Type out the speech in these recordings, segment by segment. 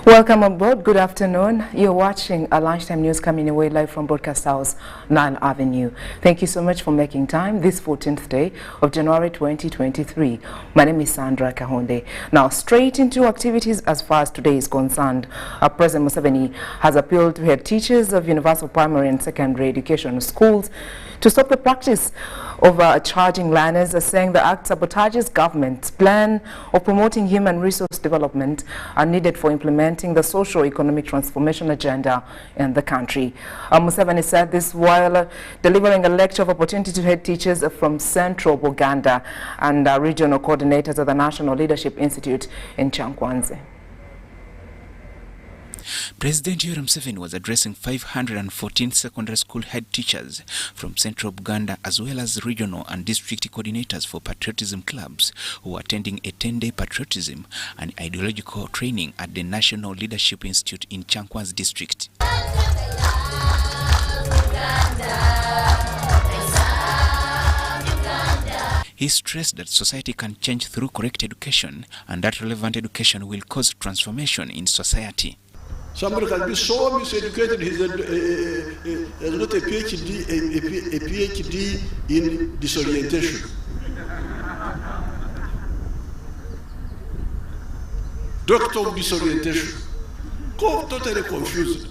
Welcome aboard. Good afternoon. You're watching a lunchtime news coming away live from Broadcast House, 9 Avenue. Thank you so much for making time this 14th day of January 2023. My name is Sandra Kahunde. Now, straight into activities as far as today is concerned. President Museveni has appealed to head teachers of universal primary and secondary education schools to stop the practice of charging learners, saying the act sabotages government's plan of promoting human resource development are needed for implementing the socio-economic transformation agenda in the country. Museveni said this while delivering a lecture of opportunity to head teachers from Central Buganda and regional coordinators of the National Leadership Institute in Chankwanze. President UMSC was addressing 514 secondary school head teachers from Central Buganda as well as regional and district coordinators for patriotism clubs who were attending a 10-day patriotism and ideological training at the National Leadership Institute in Chankwanze district. He stressed that society can change through correct education and that relevant education will cause transformation in society. Somebody can be so miseducated, he's has got a PhD in disorientation. Doctor of disorientation. Totally confused.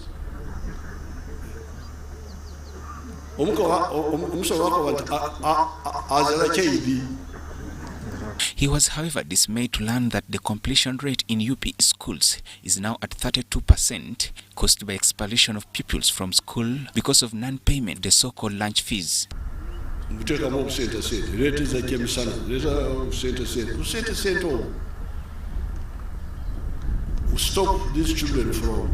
He was, however, dismayed to learn that the completion rate in UP schools is now at 32%, caused by expulsion of pupils from school because of non-payment, the so-called lunch fees. Stop these children from...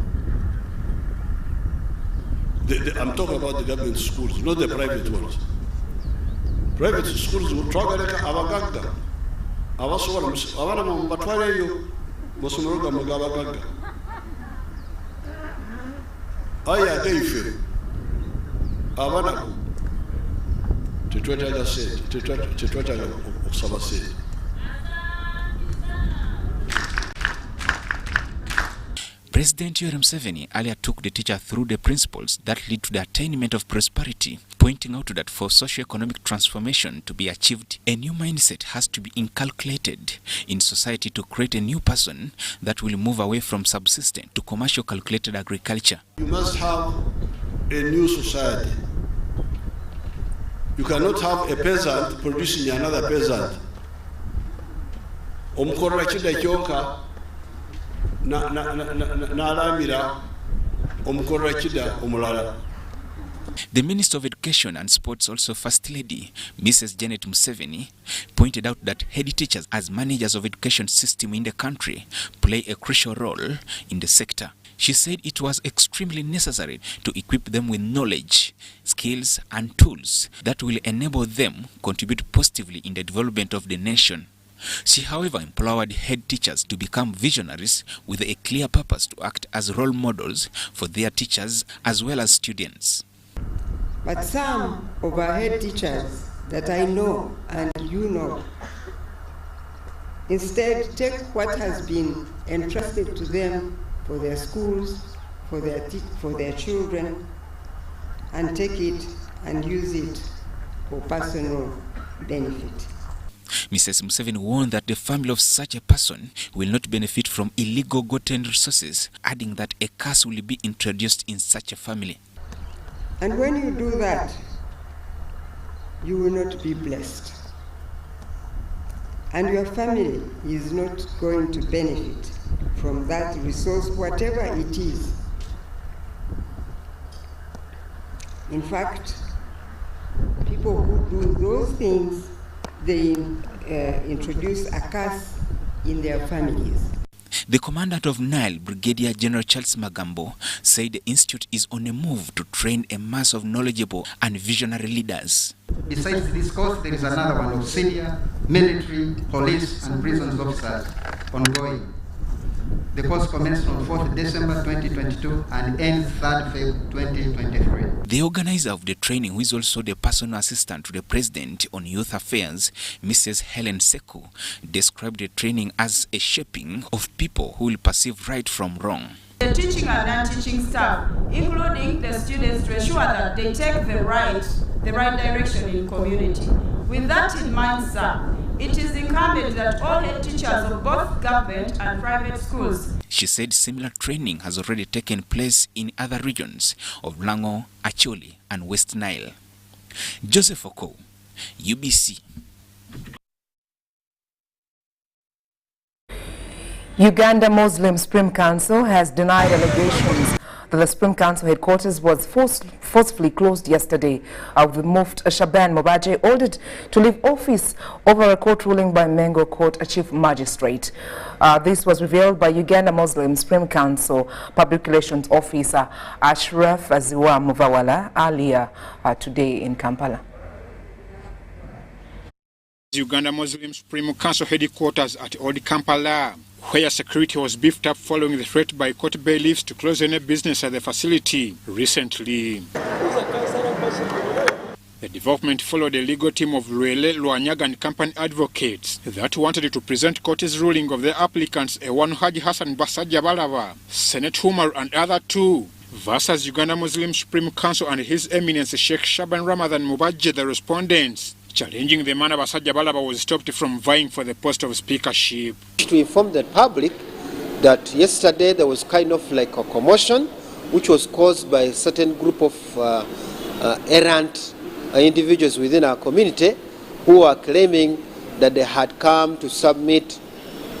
I'm talking about the government schools, not the private ones. Private schools will try to abagagga. Abana mu batwale yo musumuluga mugabagagga. Aya gaife. Abana tetwetaga sente, tetwetaga okusaba sente. President UMSC earlier took the teacher through the principles that lead to the attainment of prosperity, pointing out that for socio-economic transformation to be achieved, a new mindset has to be inculcated in society to create a new person that will move away from subsistence to commercial calculated agriculture. You must have a new society. You cannot have a peasant producing another peasant. The Minister of Education and Sports, also First Lady, Mrs. Janet Museveni, pointed out that head teachers as managers of education system in the country play a crucial role in the sector. She said it was extremely necessary to equip them with knowledge, skills and tools that will enable them contribute positively in the development of the nation. She, however, empowered head teachers to become visionaries with a clear purpose to act as role models for their teachers as well as students. But some of our head teachers that I know and you know, instead take what has been entrusted to them for their schools, for their children, and take it and use it for personal benefit. Mrs. Museveni warned that the family of such a person will not benefit from illegal gotten resources, adding that a curse will be introduced in such a family. And when you do that, you will not be blessed. And your family is not going to benefit from that resource, whatever it is. In fact, people who do those things, they introduce a curse in their families. The commandant of Nile, Brigadier General Charles Magambo, said the institute is on a move to train a mass of knowledgeable and visionary leaders. Besides this course, there is another one of senior military, police and prisons officers ongoing. The course commenced on 4th December 2022 and ends 3rd February 2023. The organizer of the training, who is also the personal assistant to the President on Youth Affairs, Mrs. Helen Seku, described the training as a shaping of people who will perceive right from wrong. The teaching and non-teaching staff, including the students, to ensure that they take the right direction in community. With that in mind, sir, it is incumbent that all head teachers of both government and private schools. She said similar training has already taken place in other regions of Lango, Acholi, and West Nile. Joseph Oko, UBC. Uganda Muslim Supreme Council has denied allegations that the Supreme Council headquarters was forcefully closed yesterday, with Muft Shaban Mobaje ordered to leave office over a court ruling by Mengo Court Chief Magistrate. This was revealed by Uganda Muslim Supreme Council Public Relations Officer Ashraf Aziwa Muvawala earlier today in Kampala. Uganda Muslim Supreme Council headquarters at Old Kampala, where security was beefed up following the threat by court bailiffs to close any business at the facility recently. The development followed a legal team of Luele, Luanyaga and company advocates that wanted to present court's ruling of the applicants Ewan Haji Hassan Basajja Balaba, Senate Humar and other two, versus Uganda Muslim Supreme Council and His Eminence Sheikh Shaban Ramadan Mubajje, the respondents, challenging the man Basajja Balaba was stopped from vying for the post of speakership. To inform the public that yesterday there was kind of like a commotion which was caused by a certain group of errant individuals within our community who are claiming that they had come to submit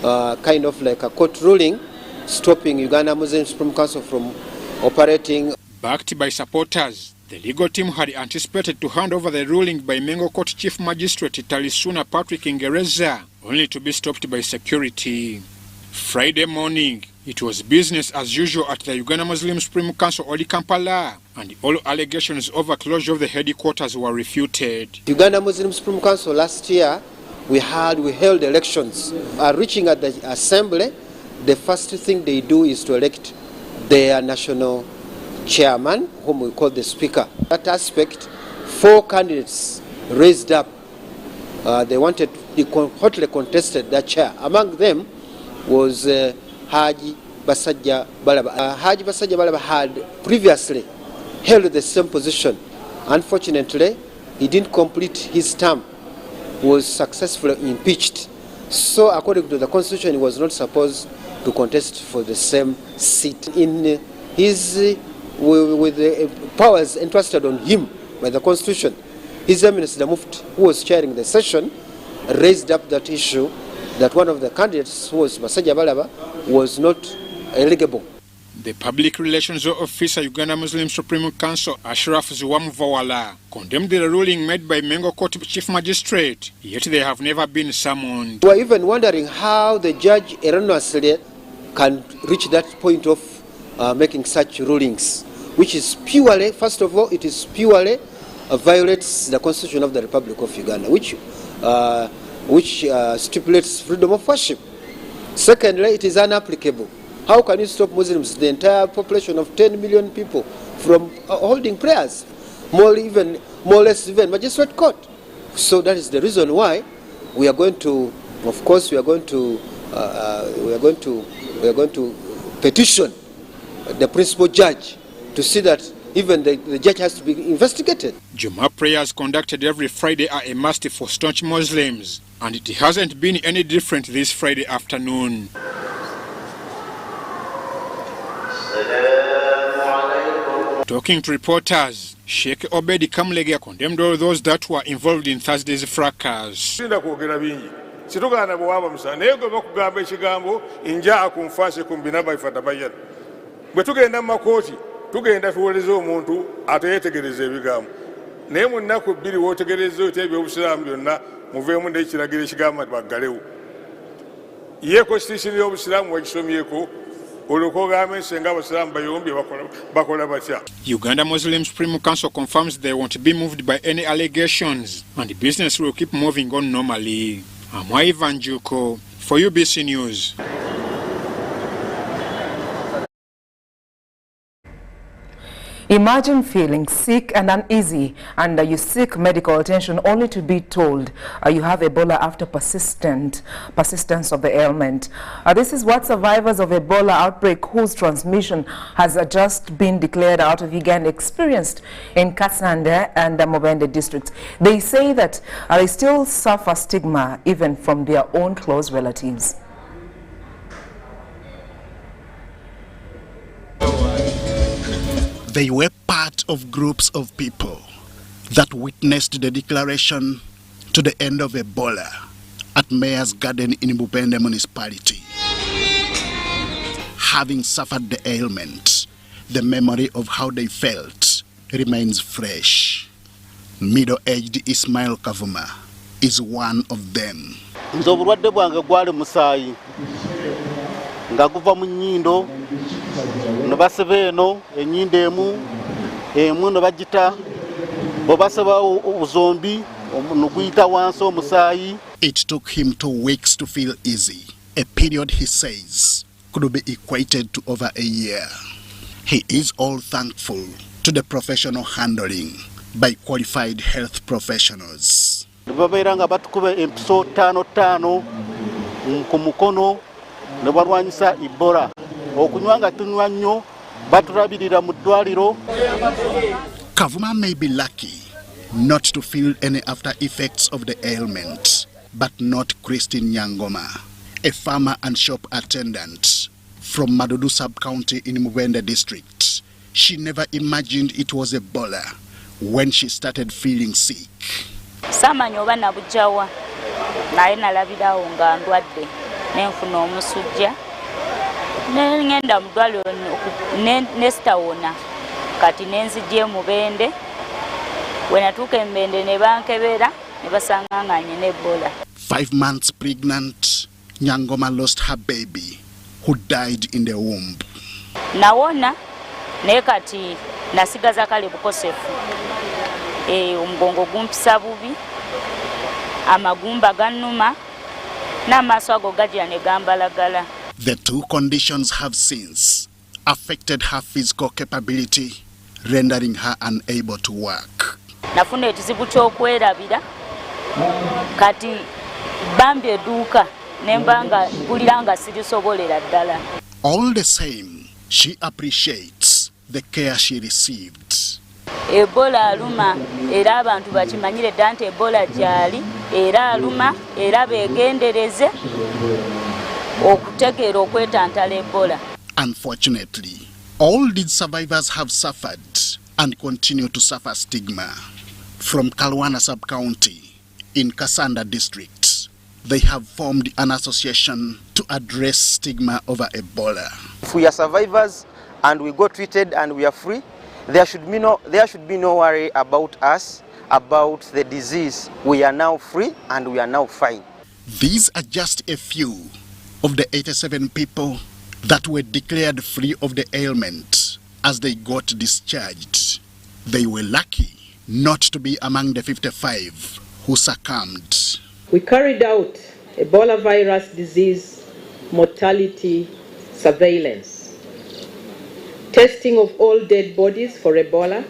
kind of like a court ruling stopping Uganda Muslim Supreme Council from operating. Backed by supporters, the legal team had anticipated to hand over the ruling by Mengo Court Chief Magistrate Talisuna Patrick Ingereza, only to be stopped by security. Friday morning, it was business as usual at the Uganda Muslim Supreme Council Oli Kampala, and all allegations over closure of the headquarters were refuted. Uganda Muslim Supreme Council last year, we held elections. Reaching at the assembly, the first thing they do is to elect their national chairman, whom we call the speaker. That aspect, 4 candidates raised up. They wanted, they hotly contested that chair. Among them was Haji Basajja Balaba. Haji Basajja Balaba had previously held the same position. Unfortunately, he didn't complete his term, was successfully impeached. So according to the constitution, he was not supposed to contest for the same seat. In his with the powers entrusted on him by the constitution, His Eminence the Mufti, who was chairing the session, raised up that issue that one of the candidates, who was Basajja Balaba, was not eligible. The public relations officer, Uganda Muslim Supreme Council, Ashraf Aziwa Muvawala, condemned the ruling made by Mengo Court Chief Magistrate, yet they have never been summoned. We are even wondering how the judge erroneously can reach that point of making such rulings, which is purely, first of all, it is purely violates the Constitution of the Republic of Uganda, which stipulates freedom of worship. Secondly, it is unapplicable. How can you stop Muslims, the entire population of 10 million people, from holding prayers, more or less even magistrate court? So that is the reason why we are going to, of course, we are going to petition the principal judge to see that even the judge has to be investigated. Juma prayers conducted every Friday are a must for staunch Muslims, and it hasn't been any different this Friday afternoon. Talking to reporters, Sheikh Obedi Kamlege condemned all those that were involved in Thursday's fracas. Situgana bwaba musana yego bakugamba ekigambo inja akumfashe kumbinaba ifatabayana bwe tugenda makoti tugenda tuwoleza omuntu ateyetegereza ebigambo naye mu nnaku bbiri wootegereza otebya obusiraamu byonna muveemu n'ekiragiro ekigamba baggalewo ye constitution y'obusiraamu wagisomyeko olukogamba ensenga abasiraamu bayombye bakola batya. Uganda Muslim Supreme Council confirms they won't be moved by any allegations and business will keep moving on normally. I'm Ivan Juko for UBC News. Imagine feeling sick and uneasy, and you seek medical attention only to be told you have Ebola after persistence of the ailment. This is what survivors of Ebola outbreak whose transmission has just been declared out of Uganda experienced in Kasanda and the Mubende districts. They say that they still suffer stigma even from their own close relatives. They were part of groups of people that witnessed the declaration to the end of Ebola at Mayor's Garden in Mubende municipality. Having suffered the ailment, the memory of how they felt remains fresh. Middle-aged Ismail Kavuma is one of them. Nzobulwadde bwange gwali musaayi nga guva mu nnyindo no baseba eno ennyindo emu no bagita bo baseba obuzombi no guyita wansi omusaayi. It took him 2 weeks to feel easy, a period he says could be equated to over a year. He is all thankful to the professional handling by qualified health professionals. Babeera nga batukuba empiso 5 ku mukono ne balwanyisa Ebola. Okunywa nga tunywa nnyo batulabirira mu ddwaliro. Kavuma may be lucky not to feel any after effects of the ailment, but not Christine Nyangoma, a farmer and shop attendant from Madudu sub-county in Mubende district. She never imagined it was Ebola when she started feeling sick. Samanya oba nabujjawa naye nalabirawo nga ndwadde nenfuna omusujja nengenda mu ddwaliro nesitawona kati nenzijja Mubende. We natuuka e Mubende ne bankebera ne basanga nga nyina Ebola. 5 months pregnant, Nyangoma lost her baby who died in the womb. Nawona naye kati nasigaza kale bukosefu. Omugongo gumpisa bubi, amagumba gannuma n'amaaso ago gagira ne gambalagala. The 2 conditions have since affected her physical capability, rendering her unable to work. Nafuna ekizibu ky'okwerabira kati bambi edduuka nembanga mpulira sirisobolera ddala. All the same, she appreciates the care she received. Ebola aluma era abantu bakimanyire dda nti Ebola gyali era aluma era beegendereze okutegeera okwetantala Ebola. Unfortunately, all these survivors have suffered and continue to suffer stigma. From Kalwana sub-county in Kasanda district, they have formed an association to address stigma over Ebola. If we are survivors and we go treated and we are free, there should be no worry about us, about the disease. We are now free and we are now fine. These are just a few of the 87 people that were declared free of the ailment as they got discharged. They were lucky not to be among the 55 who succumbed. We carried out Ebola virus disease mortality surveillance, testing of all dead bodies for Ebola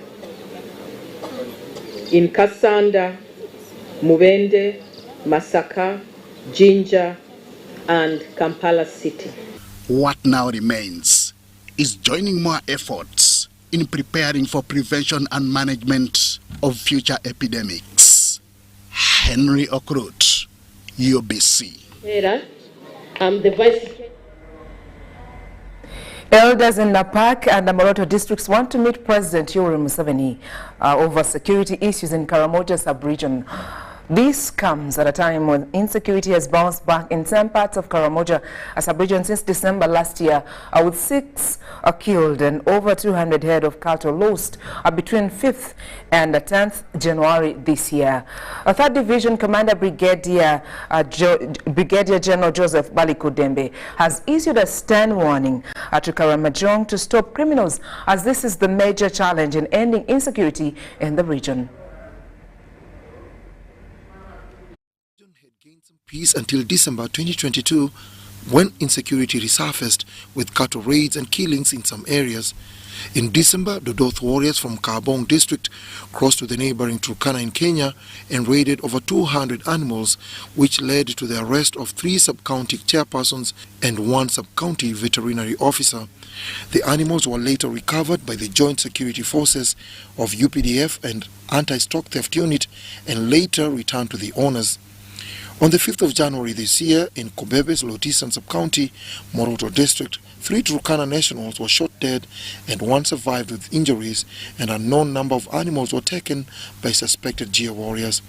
in Kasanda, Mubende, Masaka, Jinja, and Kampala City. What now remains is joining more efforts in preparing for prevention and management of future epidemics. Henry Okrut, UBC. I'm the Vice. Elders in Napak and the Moroto districts want to meet President Yoweri Museveni over security issues in Karamoja sub-region. This comes at a time when insecurity has bounced back in some parts of Karamoja, a sub-region since December last year, with 6 killed and over 200 head of cattle lost between 5th and 10th January this year. A 3rd Division Commander Brigadier General Joseph Balikudembe has issued a stern warning to Karamojong to stop criminals, as this is the major challenge in ending insecurity in the region. Peace until December 2022, when insecurity resurfaced with cattle raids and killings in some areas. In December, Dodoth warriors from Kabong district crossed to the neighboring Turkana in Kenya and raided over 200 animals, which led to the arrest of 3 sub-county chairpersons and 1 sub-county veterinary officer. The animals were later recovered by the Joint Security Forces of UPDF and Anti-Stock Theft Unit and later returned to the owners. On the 5th of January this year, in Kobebe's Lotisan sub-county, Moroto district, 3 Turkana nationals were shot dead and 1 survived with injuries, and an unknown number of animals were taken by suspected Jia warriors.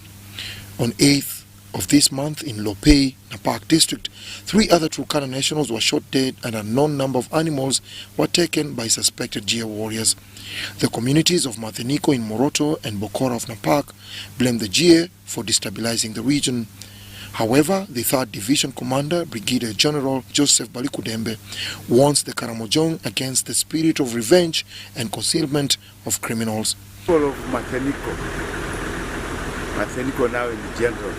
On 8th of this month in Lopei, Napak district, 3 other Turkana nationals were shot dead and an unknown number of animals were taken by suspected Jia warriors. The communities of Matheniko in Moroto and Bokora of Napak blamed the Jia for destabilizing the region. However, the 3rd Division Commander, Brigadier General Joseph Balikudembe, warns the Karamojong against the spirit of revenge and concealment of criminals. People of Matheniko now in general,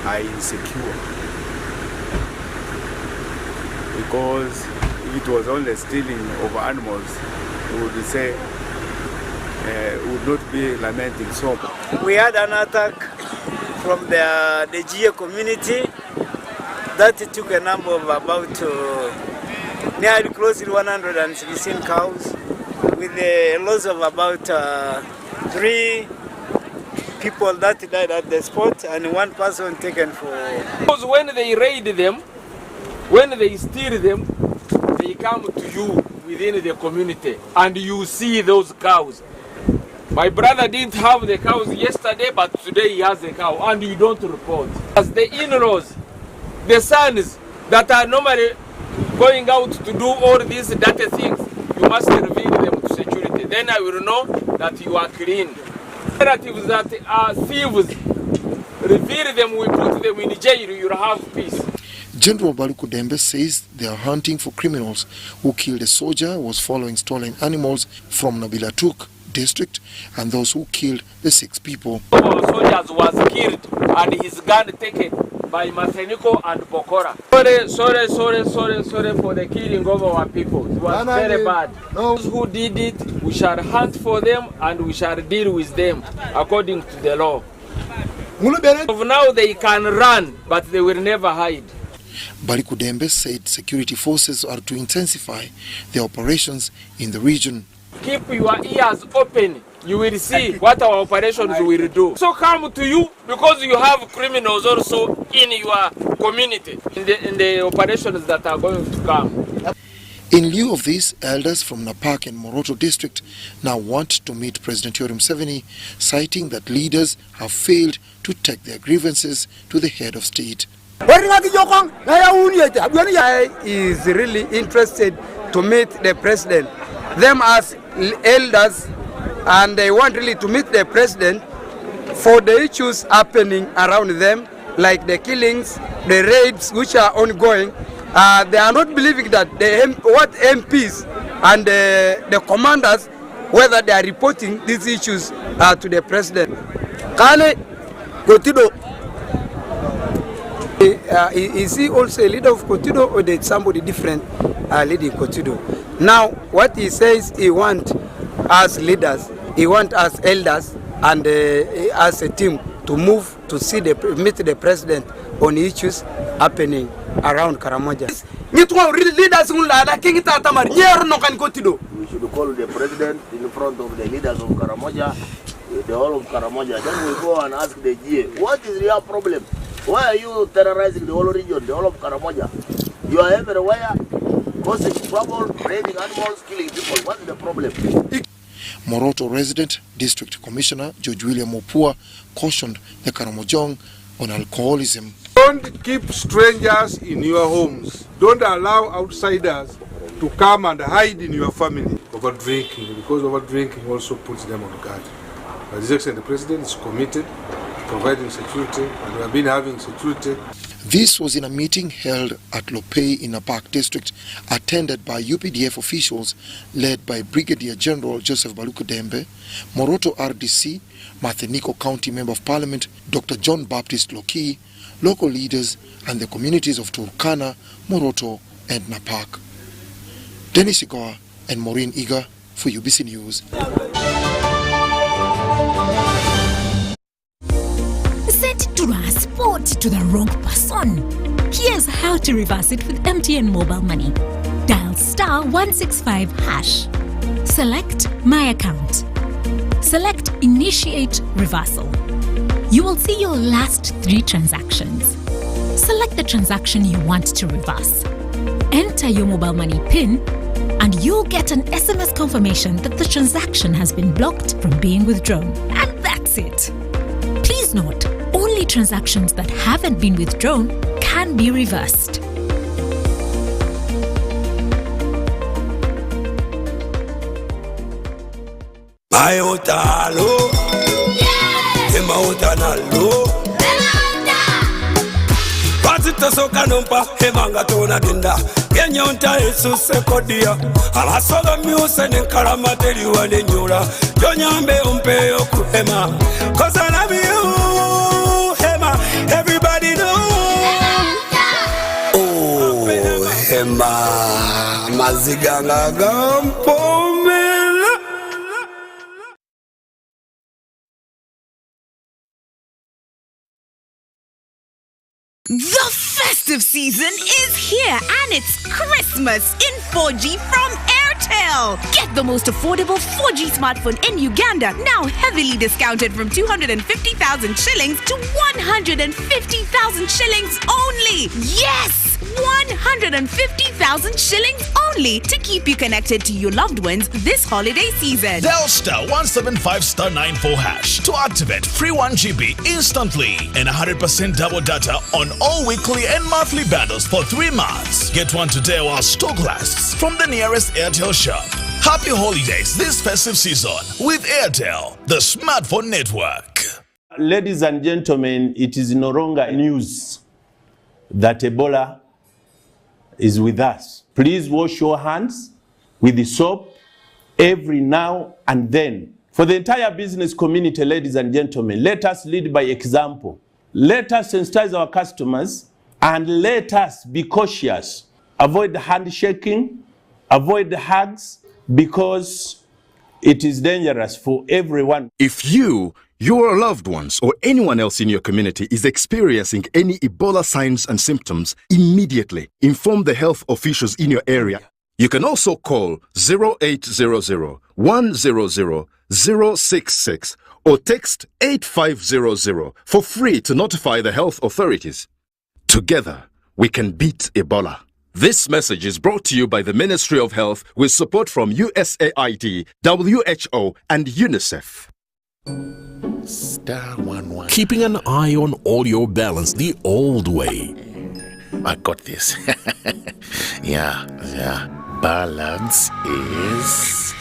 are insecure. Because if it was only stealing of animals, we would say, would not be lamenting so much. We had an attack from the Jia community that took a number of about nearly close to 116 cows with a loss of about 3 people that died at the spot and 1 person taken for... Because when they raid them, when they steal them, they come to you within the community and you see those cows. My brother didn't have the cows yesterday, but today he has a cow, and you don't report. As the in-laws, the sons that are normally going out to do all these dirty things, you must reveal them to security. Then I will know that you are clean. Relatives that are thieves, reveal them, we put them in jail, you'll have peace. General Balikudembe says they are hunting for criminals who killed a soldier who was following stolen animals from Nabilatuk district and those who killed the 6 people. Our soldiers was killed and his gun taken by Matheniko and Bokora. Sorry for the killing of our people. It was very bad. Those who did it, we shall hunt for them and we shall deal with them according to the law. Of now they can run, but they will never hide. Balikudembe said security forces are to intensify their operations in the region. Keep your ears open. You will see what our operations will do. So come to you because you have criminals also in your community in the operations that are going to come. In lieu of this, elders from Napak and Moroto district now want to meet President Yoweri Museveni, citing that leaders have failed to take their grievances to the head of state. Is really interested to meet the president, them as elders, and they want really to meet the president for the issues happening around them, like the killings, the raids which are ongoing. They are not believing that what MPs and the commanders, whether they are reporting these issues to the president. Kale Kotido, is he also a leader of Kotido or did somebody different leading Kotido? Now, what he says, he wants us leaders, he wants us elders and as a team to move to see meet the president on issues happening around Karamoja. We should call the president in front of the leaders of Karamoja, the whole of Karamoja. Then we go and ask the GA, what is your problem? Why are you terrorizing the whole region, the whole of Karamoja? You are everywhere, causing trouble, raiding animals, killing people. What is the problem? Moroto resident District Commissioner George William Opua cautioned the Karamojong on alcoholism. Don't keep strangers in your homes. Don't allow outsiders to come and hide in your family. Over-drinking, because over-drinking also puts them on guard. But His Excellency the President is committed to providing security, and we have been having security. This was in a meeting held at Lopei in Napak district, attended by UPDF officials led by Brigadier General Joseph Balikudembe, Moroto RDC, Matheniko County Member of Parliament Dr. John Baptist Loki, local leaders, and the communities of Turkana, Moroto, and Napak. Dennis Igoa and Maureen Iga for UBC News. Send transport to the wrong person. Here's how to reverse it with MTN mobile money. Dial *165#. Select My Account. Select Initiate Reversal. You will see your last 3 transactions. Select the transaction you want to reverse. Enter your mobile money PIN and you'll get an SMS confirmation that the transaction has been blocked from being withdrawn. And that's it. Please note, only transactions that haven't been withdrawn can be reversed. Soka numpa hemanga tona dinda Kenya unta Yesu kodia Alasoga miuse ninkarama teli wanenyura Jonyambe umpe yoku hema Cause I love you hema Everybody know Oh hema Maziganga gampomela. The festive season is here and it's Christmas in 4G from Airtel. Get the most affordable 4G smartphone in Uganda, now heavily discounted from 250,000 shillings to 150,000 shillings only. Yes! 150,000 shillings only to keep you connected to your loved ones this holiday season. Dial *175*94# to activate free 1 GB instantly and 100% double data on all weekly and monthly bundles for 3 months. Get one today while stock lasts from the nearest Airtel shop. Happy holidays this festive season with Airtel, the smartphone network. Ladies and gentlemen, it is no longer news that Ebola is with us. Please wash your hands with the soap every now and then. For the entire business community, ladies and gentlemen, let us lead by example. Let us sensitize our customers and let us be cautious. Avoid handshaking, avoid hugs, because it is dangerous for everyone. If you, your loved ones, or anyone else in your community is experiencing any Ebola signs and symptoms, immediately inform the health officials in your area. You can also call 0800 100 066 or text 8500 for free to notify the health authorities. Together, we can beat Ebola. This message is brought to you by the Ministry of Health with support from USAID, WHO, and UNICEF. *11. Keeping an eye on all your balance the old way. I got this. Yeah. Balance is...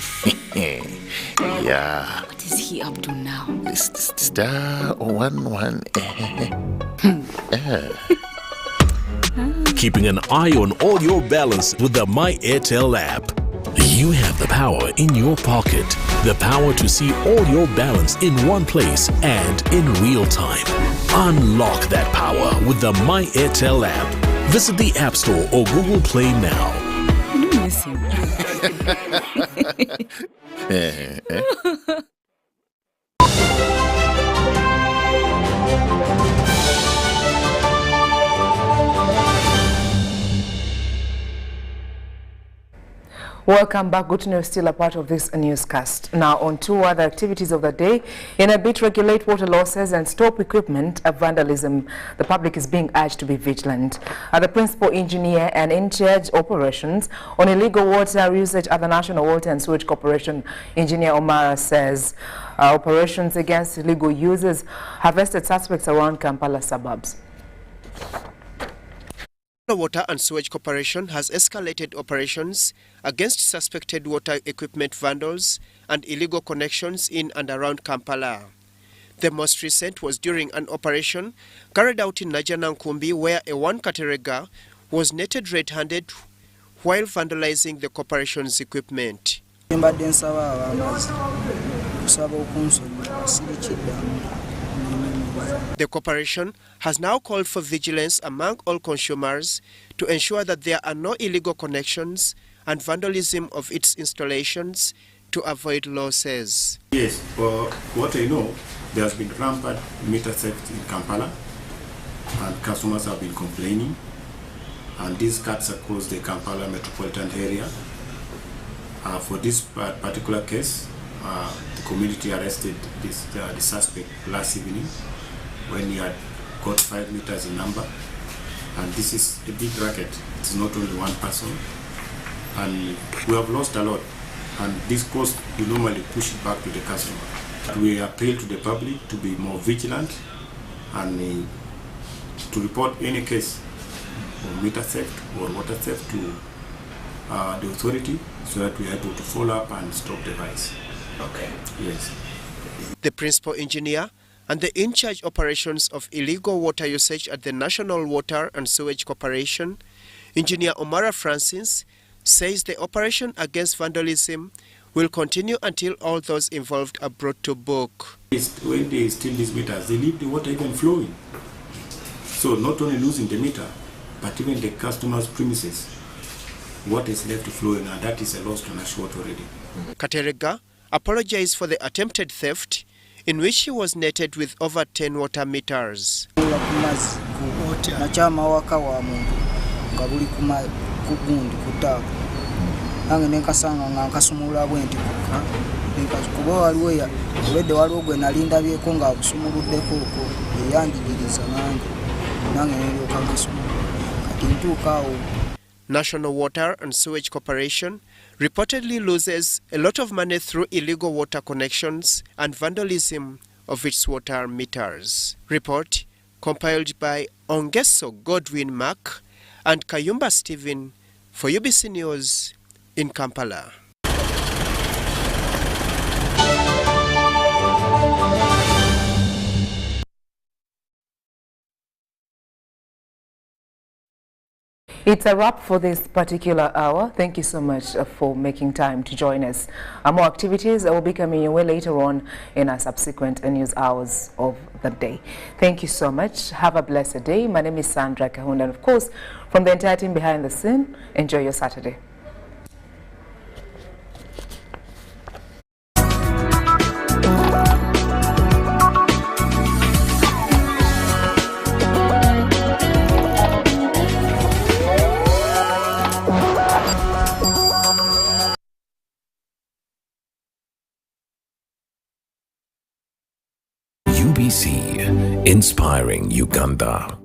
Yeah. What is he up to now? *11. Keeping an eye on all your balance with the My Airtel app. You have the power in your pocket. The power to see all your balance in one place and in real time. Unlock that power with the My Airtel app. Visit the App Store or Google Play now. Welcome back. Good news, still a part of this newscast. Now on to other activities of the day. In a bid to regulate water losses and stop equipment of vandalism, the public is being urged to be vigilant. The principal engineer and in charge operations on illegal water usage at the National Water and Sewage Corporation, Engineer Omara, says operations against illegal users have arrested suspects around Kampala suburbs. The Water and Sewage Corporation has escalated operations against suspected water equipment vandals and illegal connections in and around Kampala. The most recent was during an operation carried out in Najanankumbi, where a one-katerega was netted red-handed while vandalizing the corporation's equipment. The corporation has now called for vigilance among all consumers to ensure that there are no illegal connections and vandalism of its installations to avoid losses. Yes, for what I know, there has been rampant meter theft in Kampala, and customers have been complaining, and this cuts across the Kampala metropolitan area. For this particular case, the community arrested the suspect last evening when he had got 5 meters in number, and this is a big racket. It's not only one person, and we have lost a lot, and this cost we normally push it back to the customer. We appeal to the public to be more vigilant and to report any case of meter theft or water theft to the authority so that we are able to follow up and stop the vice. Okay. Yes. The principal engineer and the in-charge operations of illegal water usage at the National Water and Sewage Corporation, Engineer Omara Francis, says the operation against vandalism will continue until all those involved are brought to book. When they steal these meters, they leave the water even flowing. So not only losing the meter, but even the customer's premises, what is left flowing, and that is a loss to Nashwater already. Katerega apologized for the attempted theft, in which he was netted with over 10 water meters. National Water and Sewage Corporation reportedly loses a lot of money through illegal water connections and vandalism of its water meters. Report compiled by Ongeso Godwin Mark and Kayumba Stephen for UBC News in Kampala. It's a wrap for this particular hour. Thank you so much for making time to join us. More activities will be coming your way later on in our subsequent news hours of the day. Thank you so much. Have a blessed day. My name is Sandra Kahunde, and of course, from the entire team behind the scene, enjoy your Saturday. UBC, inspiring Uganda.